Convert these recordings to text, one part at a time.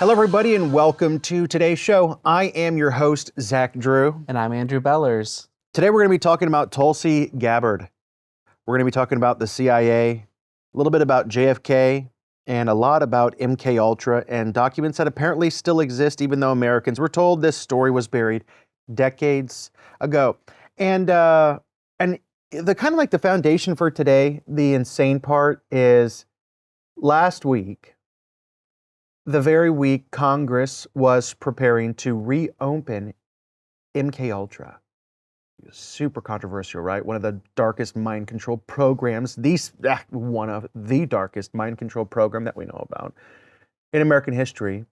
Hello, everybody, and welcome to today's show. I am your host, Zach Drew. And I'm Andrew Bellers. Today, we're going to be talking about Tulsi Gabbard. We're going to be talking about the CIA, a little bit about JFK, and a lot about MK-Ultra and documents that apparently still exist, even though Americans were told this story was buried decades ago. And the kind of like the foundation for today, the insane part is last week, the very week Congress was preparing to reopen MK-Ultra. Super controversial, right? One of the darkest mind control programs, one of the darkest mind control program that we know about in American history.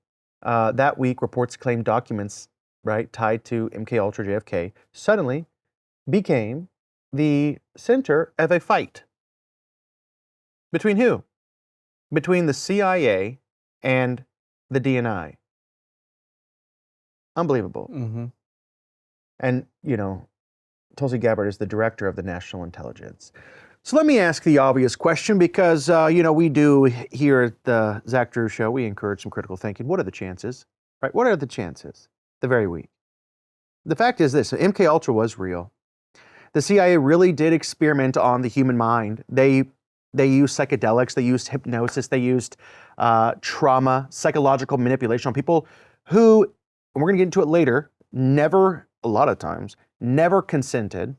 That week, reports claimed documents, right, tied to MK-Ultra, JFK, suddenly became the center of a fight. Between who? Between the CIA and the DNI. Unbelievable. Mm-hmm. And, you know, Tulsi Gabbard is the director of the National Intelligence. So let me ask the obvious question because, we do here at the Zach Drew Show, we encourage some critical thinking. What are the chances, right? What are the chances? The very weak. The fact is this, MK-Ultra was real. The CIA really did experiment on the human mind. They used psychedelics, they used hypnosis, they used trauma, psychological manipulation on people who, and we're going to get into it later, a lot of times, never consented.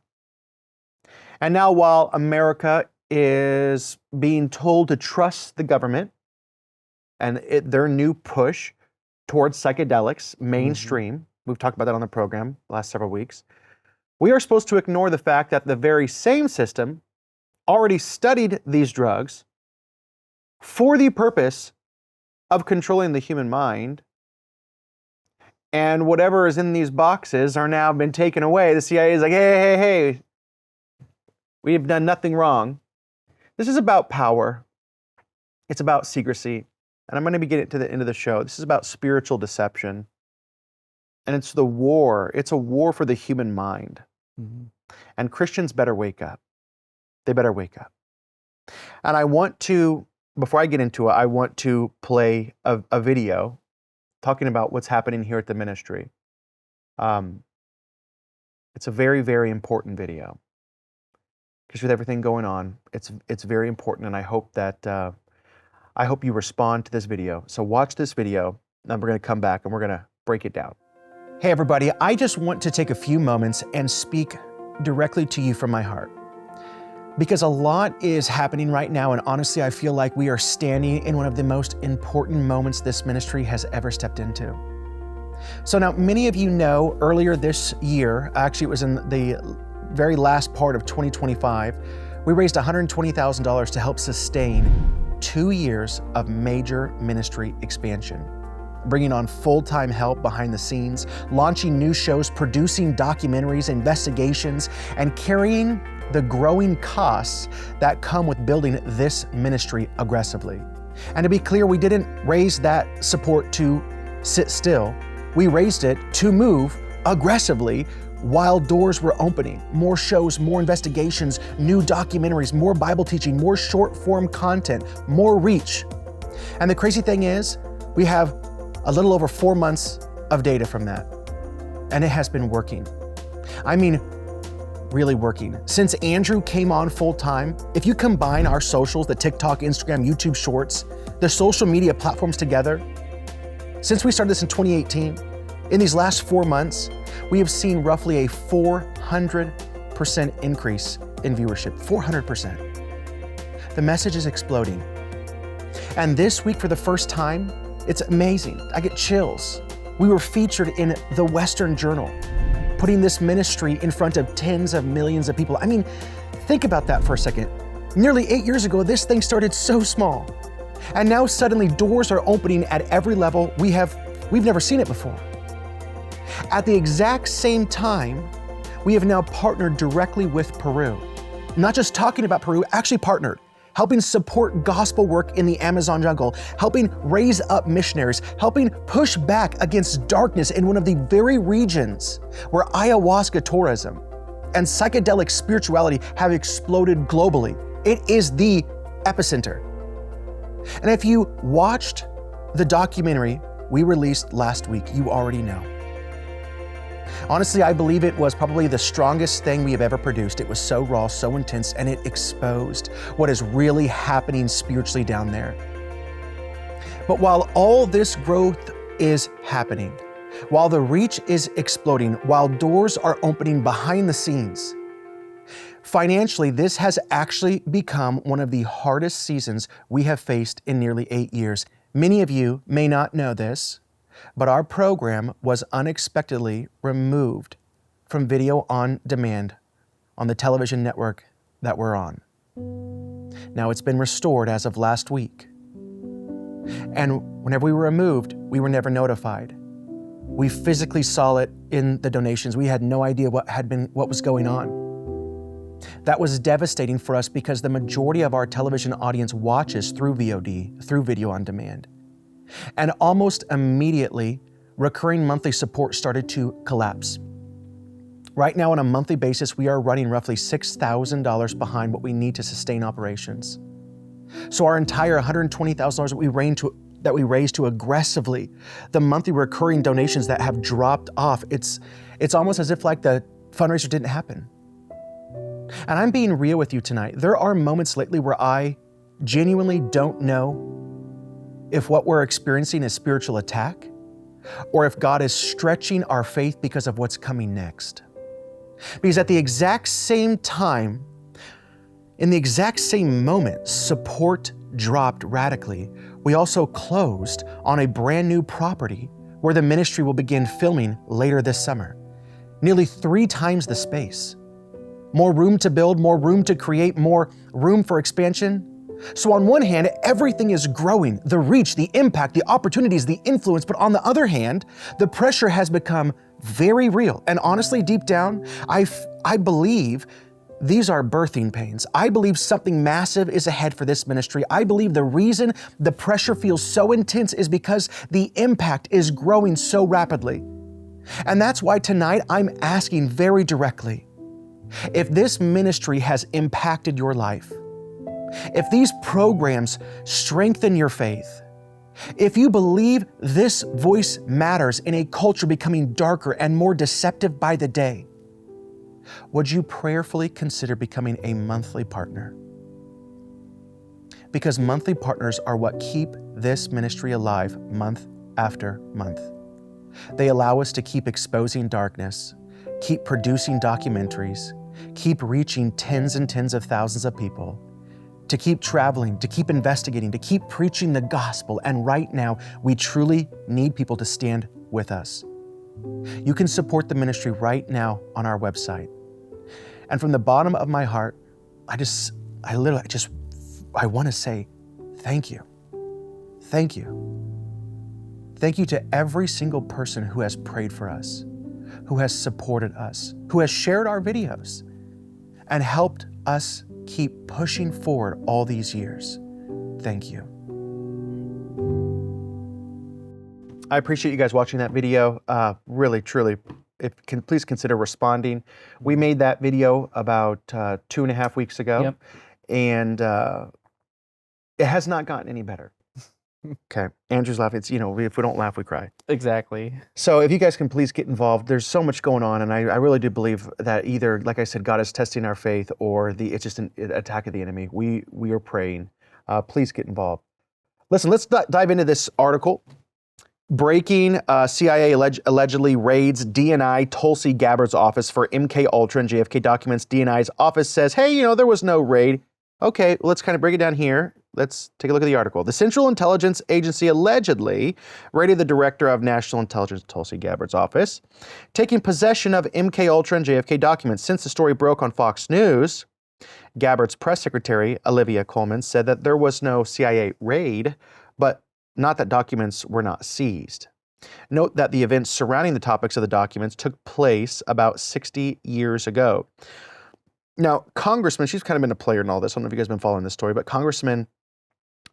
And now while America is being told to trust the government and their new push towards psychedelics, mainstream, we've talked about that on the program the last several weeks, we are supposed to ignore the fact that the very same system already studied these drugs for the purpose of controlling the human mind, and whatever is in these boxes are now been taken away. The CIA is like, hey, we have done nothing wrong. This is about power. It's about secrecy. And I'm going to be getting to the end of the show. This is about spiritual deception. And it's the war. It's a war for the human mind. Mm-hmm. And Christians better wake up. They better wake up. And I want to, before I get into it, I want to play a video talking about what's happening here at the ministry. It's a very, very important video. Because with everything going on, it's very important, and I hope that I hope you respond to this video. So watch this video, then we're going to come back and we're going to break it down. Hey everybody, I just want to take a few moments and speak directly to you from my heart. Because a lot is happening right now, and honestly, I feel like we are standing in one of the most important moments this ministry has ever stepped into. So now, many of you know earlier this year, actually it was in the very last part of 2025, we raised $120,000 to help sustain 2 years of major ministry expansion. Bringing on full-time help behind the scenes, launching new shows, producing documentaries, investigations, and carrying the growing costs that come with building this ministry aggressively. And to be clear, we didn't raise that support to sit still. We raised it to move aggressively while doors were opening. More shows, more investigations, new documentaries, more Bible teaching, more short-form content, more reach. And the crazy thing is, we have a little over 4 months of data from that. And it has been working. I mean, really working. Since Andrew came on full time, if you combine our socials, the TikTok, Instagram, YouTube Shorts, the social media platforms together, since we started this in 2018, in these last 4 months, we have seen roughly a 400% increase in viewership, 400%. The message is exploding. And this week, for the first time, it's amazing. I get chills. We were featured in the Western Journal, putting this ministry in front of tens of millions of people. I mean, think about that for a second. Nearly 8 years ago, this thing started so small. And now suddenly doors are opening at every level. We've never seen it before. At the exact same time, we have now partnered directly with Peru. Not just talking about Peru, actually partnered, helping support gospel work in the Amazon jungle, helping raise up missionaries, helping push back against darkness in one of the very regions where ayahuasca tourism and psychedelic spirituality have exploded globally. It is the epicenter. And if you watched the documentary we released last week, you already know. Honestly, I believe it was probably the strongest thing we have ever produced. It was so raw, so intense, and it exposed what is really happening spiritually down there. But while all this growth is happening, while the reach is exploding, while doors are opening behind the scenes, financially, this has actually become one of the hardest seasons we have faced in nearly 8 years. Many of you may not know this, but our program was unexpectedly removed from video on demand on the television network that we're on. Now it's been restored as of last week. And whenever we were removed, we were never notified. We physically saw it in the donations. We had no idea what was going on. That was devastating for us because the majority of our television audience watches through VOD, through video on demand. And almost immediately, recurring monthly support started to collapse. Right now, on a monthly basis, we are running roughly $6,000 behind what we need to sustain operations. So our entire $120,000 that we raised to aggressively, the monthly recurring donations that have dropped off, it's almost as if like the fundraiser didn't happen. And I'm being real with you tonight. There are moments lately where I genuinely don't know if what we're experiencing is spiritual attack or if God is stretching our faith because of what's coming next. Because at the exact same time, in the exact same moment, support dropped radically. We also closed on a brand new property where the ministry will begin filming later this summer. Nearly 3 times the space. More room to build, more room to create, more room for expansion. So on one hand, everything is growing, the reach, the impact, the opportunities, the influence, but on the other hand, the pressure has become very real. And honestly, deep down, I believe these are birthing pains. I believe something massive is ahead for this ministry. I believe the reason the pressure feels so intense is because the impact is growing so rapidly. And that's why tonight I'm asking very directly, if this ministry has impacted your life, if these programs strengthen your faith, if you believe this voice matters in a culture becoming darker and more deceptive by the day, would you prayerfully consider becoming a monthly partner? Because monthly partners are what keep this ministry alive month after month. They allow us to keep exposing darkness, keep producing documentaries, keep reaching tens and tens of thousands of people, to keep traveling, to keep investigating, to keep preaching the gospel. And right now, we truly need people to stand with us. You can support the ministry right now on our website. And from the bottom of my heart, I want to say thank you. Thank you. Thank you to every single person who has prayed for us, who has supported us, who has shared our videos, and helped us keep pushing forward all these years. Thank you. I appreciate you guys watching that video. Really, truly, please consider responding. We made that video about 2.5 weeks ago. Yep. And it has not gotten any better. Okay, Andrew's laughing. It's, if we don't laugh, we cry. Exactly. So if you guys can please get involved, there's so much going on, and I really do believe that either, like I said, God is testing our faith, or it's just an attack of the enemy. We are praying. Please get involved. Listen, let's dive into this article. Breaking, CIA allegedly raids DNI Tulsi Gabbard's office for MK-Ultra and JFK documents. DNI's office says, hey, there was no raid. Okay, let's kind of break it down here. Let's take a look at the article. The Central Intelligence Agency allegedly raided the Director of National Intelligence, Tulsi Gabbard's office, taking possession of MK-Ultra and JFK documents. Since the story broke on Fox News, Gabbard's press secretary, Olivia Coleman, said that there was no CIA raid, but not that documents were not seized. Note that the events surrounding the topics of the documents took place about 60 years ago. Now, Congressman, she's kind of been a player in all this. I don't know if you guys have been following this story, but Congressman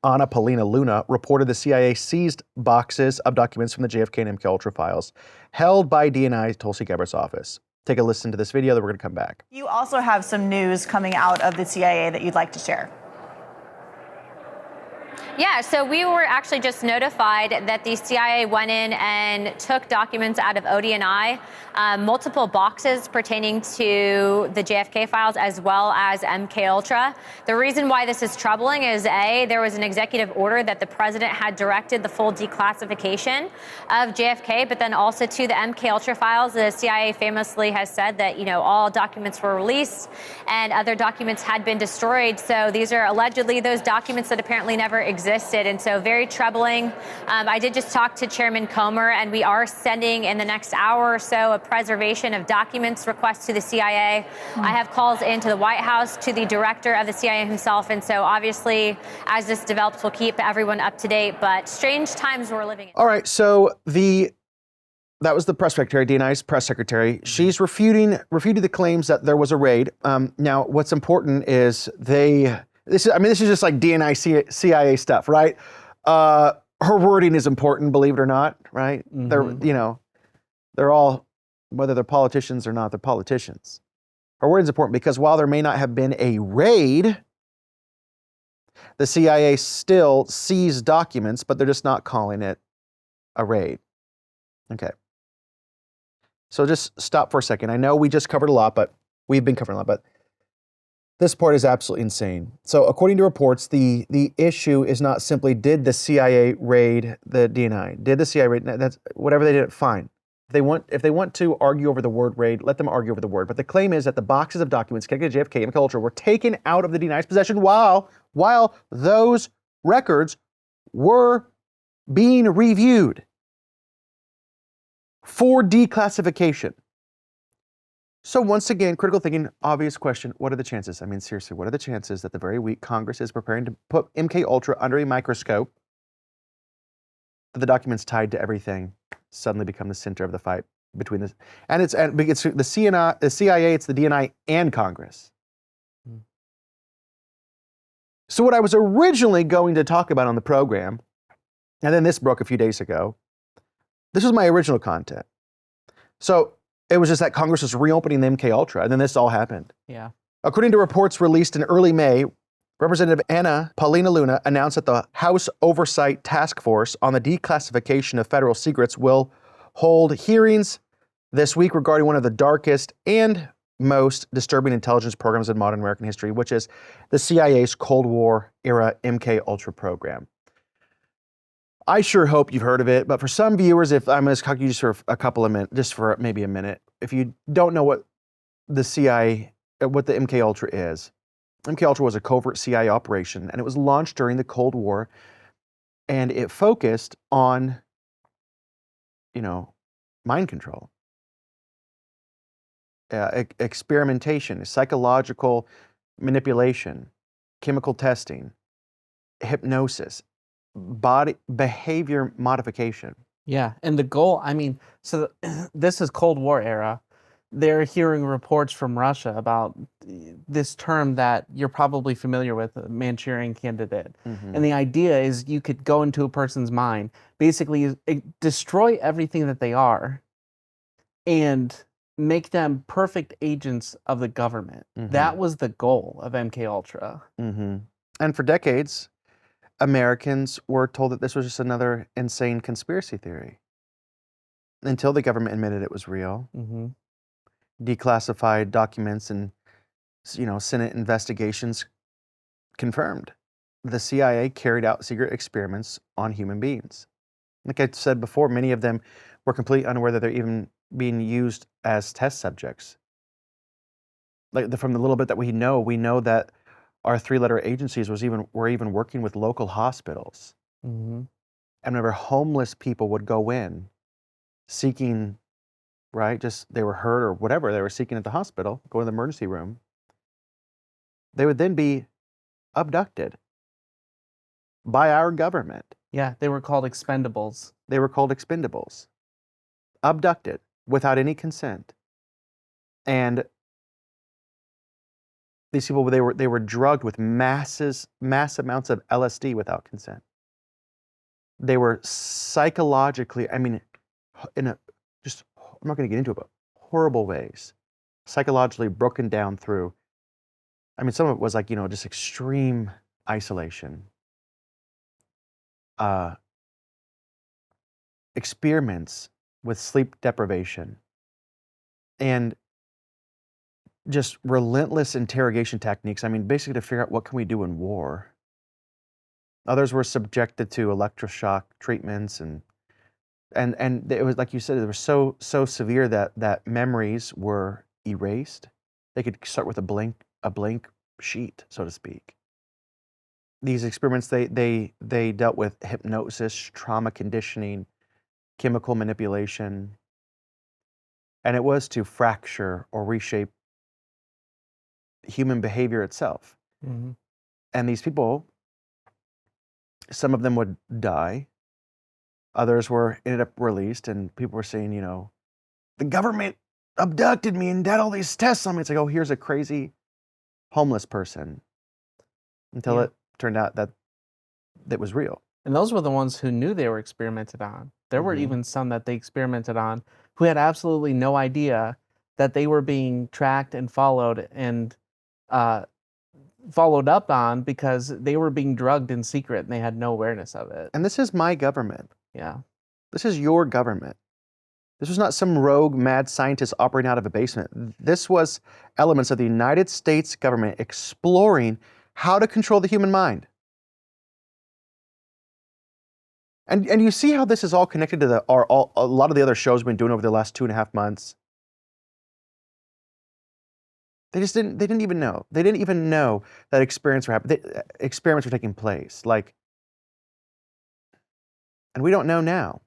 Anna Paulina Luna reported the CIA seized boxes of documents from the JFK and MK-Ultra files held by DNI Tulsi Gabbard's office. Take a listen to this video, then we're going to come back. You also have some news coming out of the CIA that you'd like to share. Yeah, so we were actually just notified that the CIA went in and took documents out of ODNI, multiple boxes pertaining to the JFK files as well as MK-Ultra. The reason why this is troubling is A, there was an executive order that the president had directed the full declassification of JFK, but then also to the MK-Ultra files, the CIA famously has said that, all documents were released and other documents had been destroyed. So these are allegedly those documents that apparently never existed. And so very troubling. I did just talk to Chairman Comer, and we are sending in the next hour or so a preservation of documents request to the CIA. I have calls into the White House, to the director of the CIA himself. And so obviously, as this develops, we'll keep everyone up to date. But strange times we're living in. All right, so that was the press secretary, DNI's press secretary. She's refuted the claims that there was a raid. Now, what's important is this is just like DNI CIA stuff, right? Her wording is important, believe it or not, right? Mm-hmm. They're all, whether they're politicians or not, they're politicians. Her wording is important because while there may not have been a raid, the CIA still seized documents, but they're just not calling it a raid. Okay. So just stop for a second. I know we just covered a lot, but we've been covering a lot, but this part is absolutely insane. So according to reports, the issue is not simply did the CIA raid the DNI? Did the CIA raid? That's whatever they did, fine. If they want to argue over the word raid, let them argue over the word. But the claim is that the boxes of documents connected to JFK and MK-Ultra were taken out of the DNI's possession while those records were being reviewed for declassification. So once again, critical thinking, obvious question, what are the chances? I mean, seriously, what are the chances that the very week Congress is preparing to put MK-Ultra under a microscope, that the documents tied to everything suddenly become the center of the fight between this, and it's the CIA, it's the DNI and Congress. So what I was originally going to talk about on the program, and then this broke a few days ago, this was my original content. So it was just that Congress was reopening the MK-Ultra, and then this all happened. Yeah. According to reports released in early May, Representative Anna Paulina Luna announced that the House Oversight Task Force on the Declassification of Federal Secrets will hold hearings this week regarding one of the darkest and most disturbing intelligence programs in modern American history, which is the CIA's Cold War era MK-Ultra program. I sure hope you've heard of it, but for some viewers, if I'm going to talk to you just for a couple of minutes, just for maybe a minute, if you don't know what the CIA, what the MK-Ultra is, MK-Ultra was a covert CIA operation, and it was launched during the Cold War, and it focused on, mind control, experimentation, psychological manipulation, chemical testing, hypnosis, body behavior modification. Yeah, and the goal, so this is Cold War era. They're hearing reports from Russia about this term that you're probably familiar with, a Manchurian candidate. Mm-hmm. And the idea is you could go into a person's mind, basically destroy everything that they are, and make them perfect agents of the government. Mm-hmm. That was the goal of MK-Ultra. Mm-hmm. And for decades, Americans were told that this was just another insane conspiracy theory until the government admitted it was real. Mm-hmm. Declassified documents and, Senate investigations confirmed the CIA carried out secret experiments on human beings. Like I said before, many of them were completely unaware that they're even being used as test subjects. From the little bit that we know that our three-letter agencies were even working with local hospitals. Mm-hmm. And whenever homeless people would go in seeking, right, just they were hurt or whatever they were seeking at the hospital, go to the emergency room, they would then be abducted by our government. Yeah, they were called expendables. Abducted without any consent. And these people, they were drugged with mass amounts of LSD without consent. They were psychologically, I'm not going to get into it, but horrible ways, psychologically broken down through. Some of it was just extreme isolation, uh, experiments with sleep deprivation and just relentless interrogation techniques. I mean, basically to figure out what can we do in war. Others were subjected to electroshock treatments, and it was like you said, they were so severe that memories were erased. They could start with a blank sheet, so to speak. These experiments, they dealt with hypnosis, trauma conditioning, chemical manipulation, and it was to fracture or reshape human behavior itself. Mm-hmm. And these people, some of them would die, others ended up released, and people were saying, you know, the government abducted me and did all these tests on me. It's like, oh, here's a crazy homeless person. Until it turned out that was real. And those were the ones who knew they were experimented on. There were even some that they experimented on who had absolutely no idea that they were being tracked and followed and followed up on because they were being drugged in secret and they had no awareness of it. And this is my government. Yeah. This is your government. This was not some rogue mad scientist operating out of a basement. This was elements of the United States government exploring how to control the human mind. And you see how this is all connected to a lot of the other shows we've been doing over the last 2.5 months. They didn't even know. They didn't even know that experiments were taking place. Like, and we don't know now.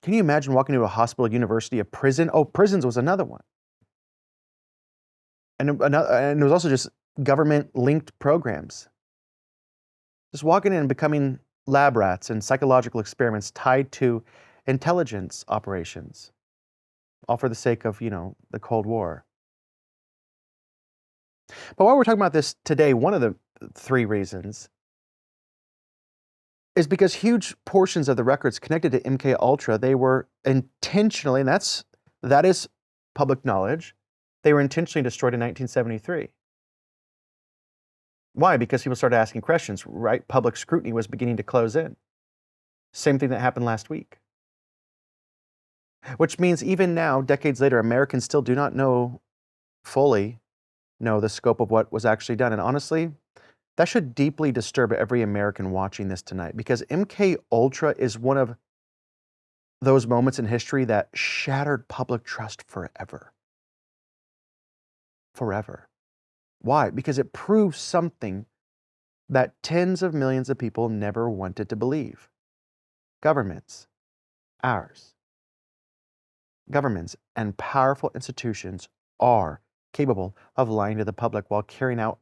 Can you imagine walking into a hospital, university, a prison? Oh, prisons was another one. And it was also just government-linked programs. Just walking in and becoming lab rats and psychological experiments tied to intelligence operations, all for the sake of, you know, the Cold War. But while we're talking about this today, one of the 3 reasons is because huge portions of the records connected to MK-Ultra, they were intentionally, and that is public knowledge, they were intentionally destroyed in 1973. Why? Because people started asking questions, right? Public scrutiny was beginning to close in. Same thing that happened last week. Which means even now, decades later, Americans still do not fully know the scope of what was actually done. And honestly, that should deeply disturb every American watching this tonight, because MK-Ultra is one of those moments in history that shattered public trust forever. Forever. Why? Because it proves something that tens of millions of people never wanted to believe. Governments, ours, governments and powerful institutions are capable of lying to the public while carrying out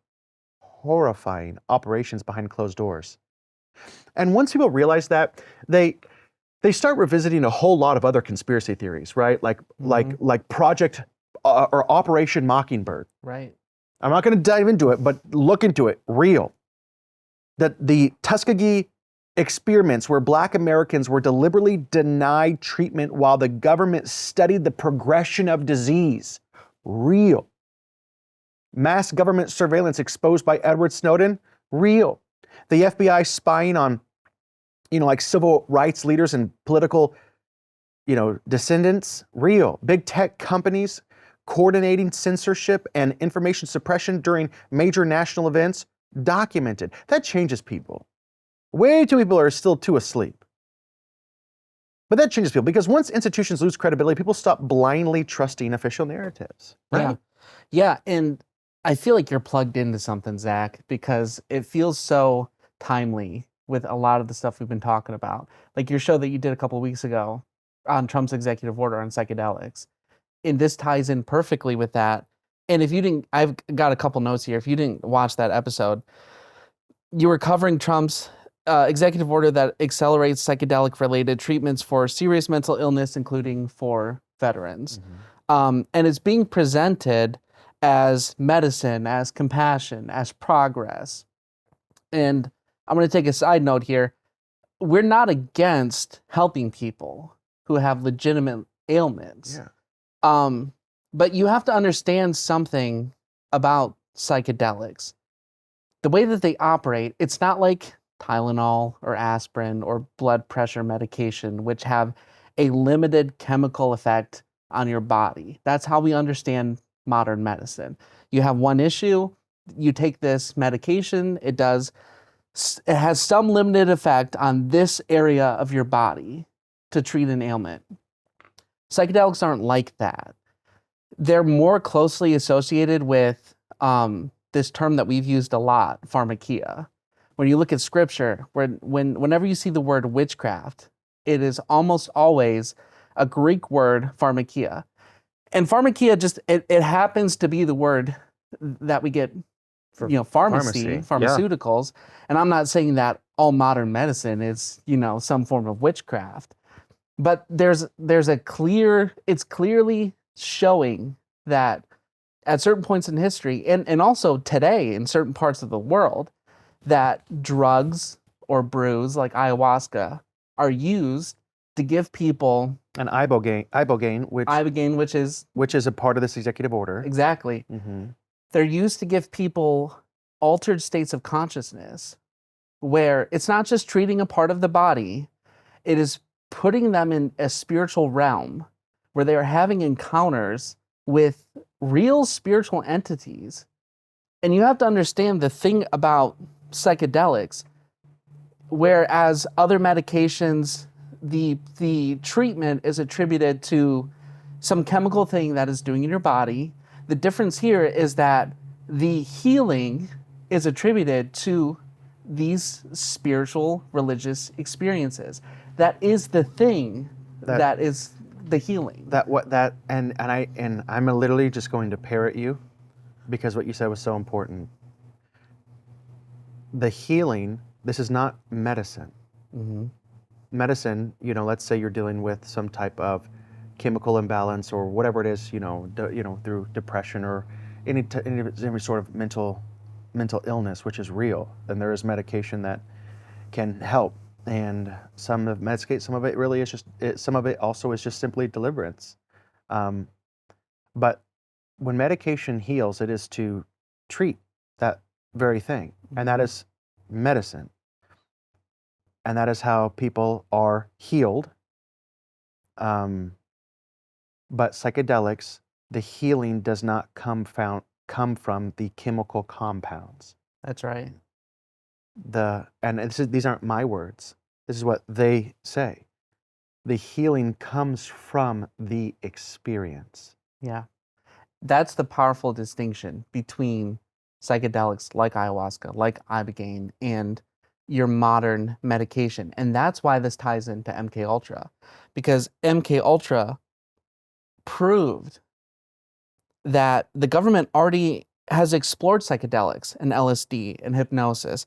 horrifying operations behind closed doors. And once people realize that, they start revisiting a whole lot of other conspiracy theories, right? Like Project or Operation Mockingbird. Right. I'm not going to dive into it, but look into it. Real. That the Tuskegee experiments where Black Americans were deliberately denied treatment while the government studied the progression of disease. Real. Mass government surveillance exposed by Edward Snowden. Real. The FBI spying on, like civil rights leaders and political, descendants. Real. Big tech companies coordinating censorship and information suppression during major national events. Documented. That changes people. Way too many people are still too asleep. But that changes people because once institutions lose credibility, people stop blindly trusting official narratives. Right? Yeah. And I feel like you're plugged into something, Zach, because it feels so timely with a lot of the stuff we've been talking about. Like your show that you did a couple of weeks ago on Trump's executive order on psychedelics. And this ties in perfectly with that. And if you didn't, I've got a couple notes here. If you didn't watch that episode, you were covering Trump's executive order that accelerates psychedelic-related treatments for serious mental illness, including for veterans. Mm-hmm. And it's being presented as medicine, as compassion, as progress. And I'm going to take a side note here. We're not against helping people who have legitimate ailments. Yeah. But you have to understand something about psychedelics. The way that they operate, it's not like Tylenol or aspirin or blood pressure medication, which have a limited chemical effect on your body. That's how we understand modern medicine. You have one issue, you take this medication, it has some limited effect on this area of your body to treat an ailment. Psychedelics aren't like that. They're more closely associated with this term that we've used a lot, pharmakia. When you look at scripture, whenever you see the word witchcraft, it is almost always a Greek word, pharmakia. And pharmakia it happens to be the word that we get, pharmacy, pharmaceuticals. Yeah. And I'm not saying that all modern medicine is, some form of witchcraft. But it's clearly showing that at certain points in history, and also today in certain parts of the world, that drugs or brews like ayahuasca are used to give people an ibogaine, which is a part of this executive order. Exactly. Mm-hmm. They're used to give people altered states of consciousness where it's not just treating a part of the body, it is putting them in a spiritual realm where they are having encounters with real spiritual entities. And you have to understand the thing about psychedelics, whereas other medications, the treatment is attributed to some chemical thing that is doing in your body. The difference here is that the healing is attributed to these spiritual religious experiences. That is the thing that is the healing. And I'm literally just going to parrot you because what you said was so important. The healing, this is not medicine. Mm-hmm. Medicine, let's say you're dealing with some type of chemical imbalance or whatever it is, through depression or any sort of mental illness, which is real, and there is medication that can help. And some of it really is some of it also is just simply deliverance. But when medication heals, it is to treat that very thing, and that is medicine. And that is how people are healed. But psychedelics, the healing does not come from the chemical compounds. That's right. These aren't my words. This is what they say. The healing comes from the experience. Yeah. That's the powerful distinction between psychedelics like ayahuasca, like ibogaine, and your modern medication. And that's why this ties into MK-Ultra. Because MK-Ultra proved that the government already has explored psychedelics and LSD and hypnosis,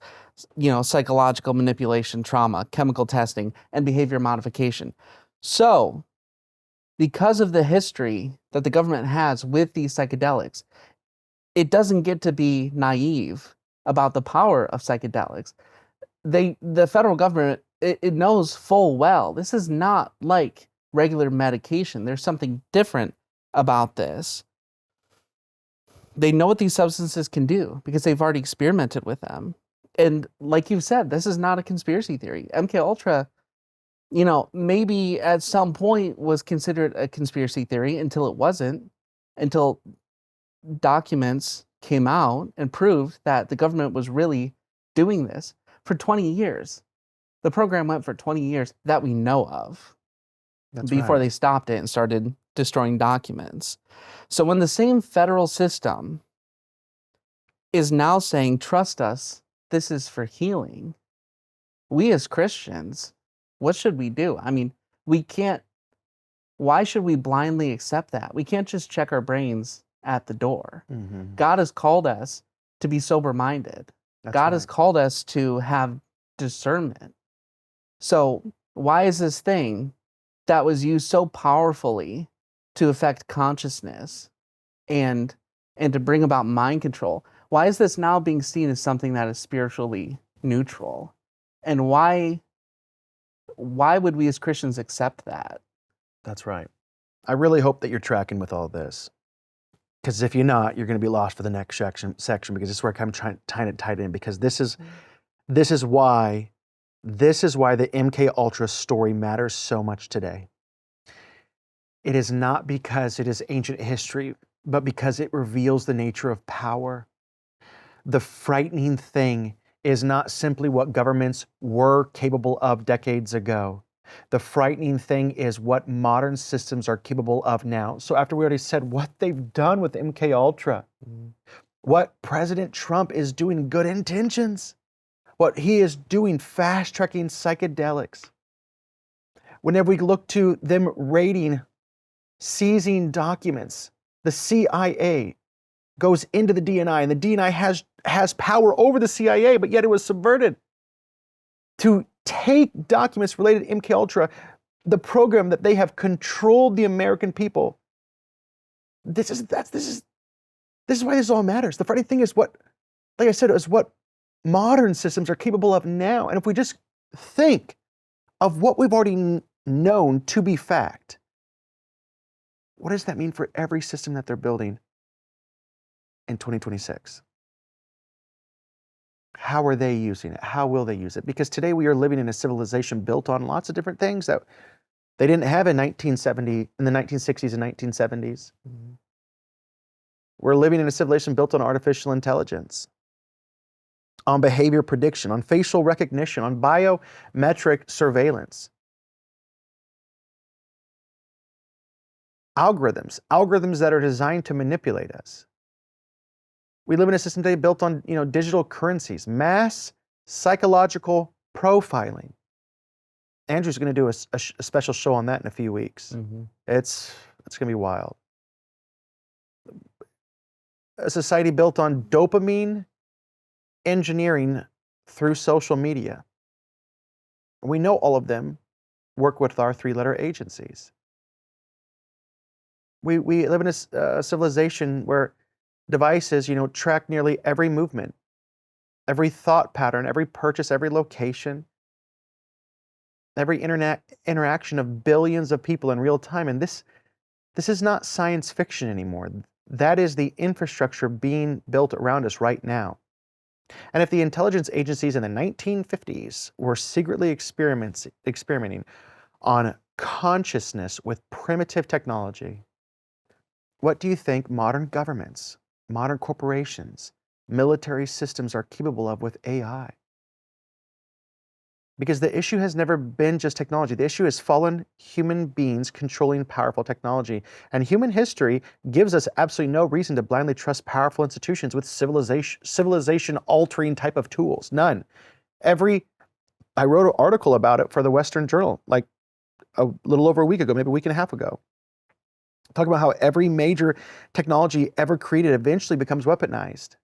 psychological manipulation, trauma, chemical testing, and behavior modification. So, because of the history that the government has with these psychedelics, it doesn't get to be naive about the power of psychedelics. The federal government, it knows full well this is not like regular medication. There's something different about this. They know what these substances can do because they've already experimented with them. And like you've said, this is not a conspiracy theory. MK-Ultra, maybe at some point was considered a conspiracy theory until it wasn't, until documents came out and proved that the government was really doing this for 20 years. The program went for 20 years that we know of. That's before they stopped it and started destroying documents. So when the same federal system is now saying, trust us, this is for healing, we as Christians, what should we do? I mean, why should we blindly accept that? We can't just check our brains at the door. Mm-hmm. God has called us to be sober-minded. God has called us to have discernment. So why is this thing that was used so powerfully to affect consciousness and to bring about mind control, why is this now being seen as something that is spiritually neutral? And why would we as Christians accept that? That's right. I really hope that you're tracking with all this. Because if you're not, you're going to be lost for the next section because this is where I'm trying to tie it in, because this This is why the MK-Ultra story matters so much today. It is not because it is ancient history, but because it reveals the nature of power. The frightening thing is not simply what governments were capable of decades ago. The frightening thing is what modern systems are capable of now. So after we already said what they've done with MK-Ultra, what President Trump is doing, good intentions, what he is doing, fast-tracking psychedelics. Whenever we look to them raiding, seizing documents, the CIA goes into the DNI, and the DNI has power over the CIA, but yet it was subverted to take documents related to MK-Ultra, the program that they have controlled the American people. This is why this all matters. The funny thing is what, like I said, is what modern systems are capable of now. And if we just think of what we've already known to be fact, what does that mean for every system that they're building in 2026? How are they using it? How will they use it? Because today we are living in a civilization built on lots of different things that they didn't have in the 1960s and 1970s. Mm-hmm. We're living in a civilization built on artificial intelligence, on behavior prediction, on facial recognition, on biometric surveillance. Algorithms that are designed to manipulate us. We live in a system today built on, digital currencies, mass psychological profiling. Andrew's going to do a special show on that in a few weeks. Mm-hmm. It's going to be wild. A society built on dopamine engineering through social media. We know all of them work with our three-letter agencies. We live in a civilization where devices, track nearly every movement, every thought pattern, every purchase, every location, every internet interaction of billions of people in real time. And this is not science fiction anymore. That is the infrastructure being built around us right now. And if the intelligence agencies in the 1950s were secretly experimenting on consciousness with primitive technology, what do you think modern governments, modern corporations, military systems are capable of with AI? Because the issue has never been just technology. The issue is fallen human beings controlling powerful technology. And human history gives us absolutely no reason to blindly trust powerful institutions with civilization-altering type of tools. None. I wrote an article about it for the Western Journal, like a little over a week ago, maybe a week and a half ago. Talk about how every major technology ever created eventually becomes weaponized.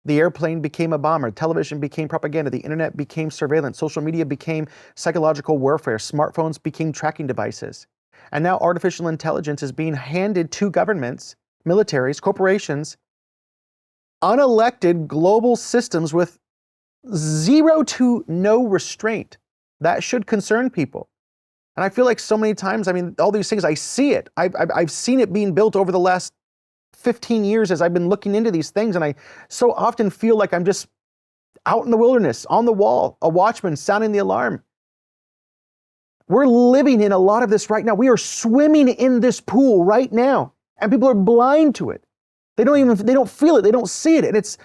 The airplane became a bomber, television became propaganda, the internet became surveillance, social media became psychological warfare, smartphones became tracking devices. And now artificial intelligence is being handed to governments, militaries, corporations, unelected global systems with zero to no restraint. That should concern people. And I feel like so many times, all these things, I see it. I've seen it being built over the last 15 years as I've been looking into these things, and I so often feel like I'm just out in the wilderness, on the wall, a watchman sounding the alarm. We're living in a lot of this right now. We are swimming in this pool right now, and people are blind to it. They don't feel it, they don't see it, and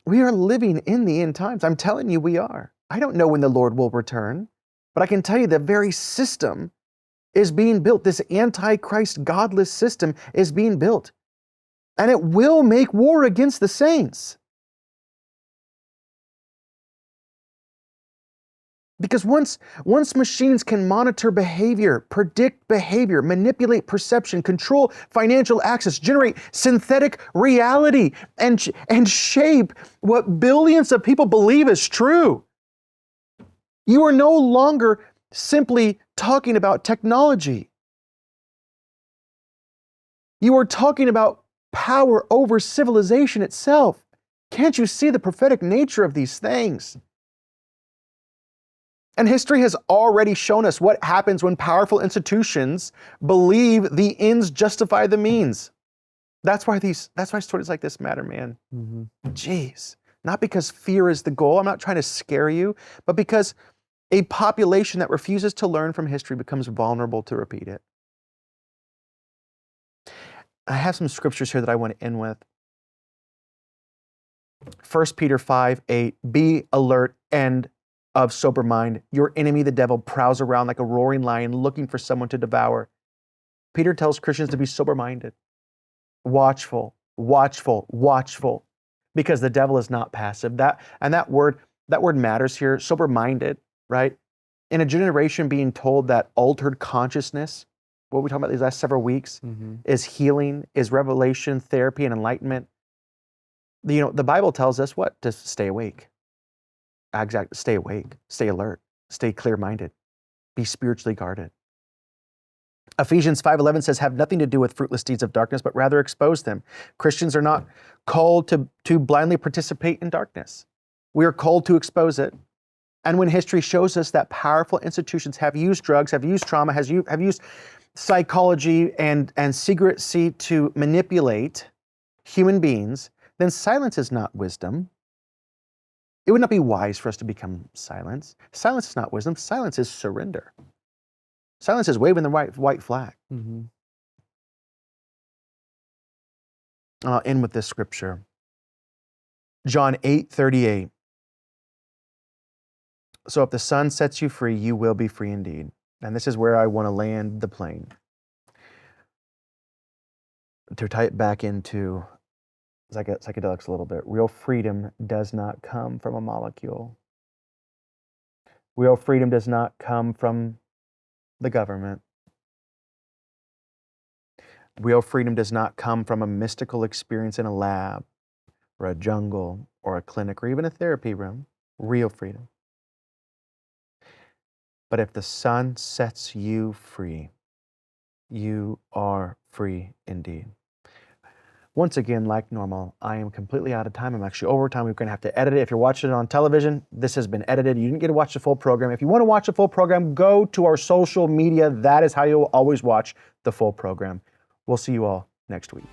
we are living in the end times. I'm telling you, we are. I don't know when the Lord will return, but I can tell you the very system is being built. This antichrist, godless system is being built. And it will make war against the saints. Because once machines can monitor behavior, predict behavior, manipulate perception, control financial access, generate synthetic reality, and shape what billions of people believe is true, you are no longer simply talking about technology. You are talking about power over civilization itself. Can't you see the prophetic nature of these things? And history has already shown us what happens when powerful institutions believe the ends justify the means. That's why stories like this matter, man. Mm-hmm. Jeez. Not because fear is the goal. I'm not trying to scare you, but because a population that refuses to learn from history becomes vulnerable to repeat it. I have some scriptures here that I want to end with. 1 Peter 5:8, be alert and of sober mind. Your enemy, the devil, prowls around like a roaring lion looking for someone to devour. Peter tells Christians to be sober-minded, watchful, watchful, watchful, because the devil is not passive. That word matters here, sober-minded, right? In a generation being told that altered consciousness, what we talked about these last several weeks, is healing, is revelation, therapy, and enlightenment. The Bible tells us what? To stay awake. Exactly. Stay awake, stay alert, stay clear-minded, be spiritually guarded. Ephesians 5:11 says, have nothing to do with fruitless deeds of darkness, but rather expose them. Christians are not called to blindly participate in darkness. We are called to expose it. And when history shows us that powerful institutions have used drugs, have used trauma, have used psychology and secrecy to manipulate human beings, then silence is not wisdom. It would not be wise for us to become silent. Silence is not wisdom. Silence is surrender. Silence is waving the white flag. I'll end with this scripture. John 8:38. So if the Son sets you free, you will be free indeed. And this is where I want to land the plane. To tie it back into psychedelics a little bit. Real freedom does not come from a molecule. Real freedom does not come from the government. Real freedom does not come from a mystical experience in a lab or a jungle or a clinic or even a therapy room. Real freedom. But if the Son sets you free, you are free indeed. Once again, like normal, I am completely out of time. I'm actually over time. We're going to have to edit it. If you're watching it on television, this has been edited. You didn't get to watch the full program. If you want to watch the full program, go to our social media. That is how you'll always watch the full program. We'll see you all next week.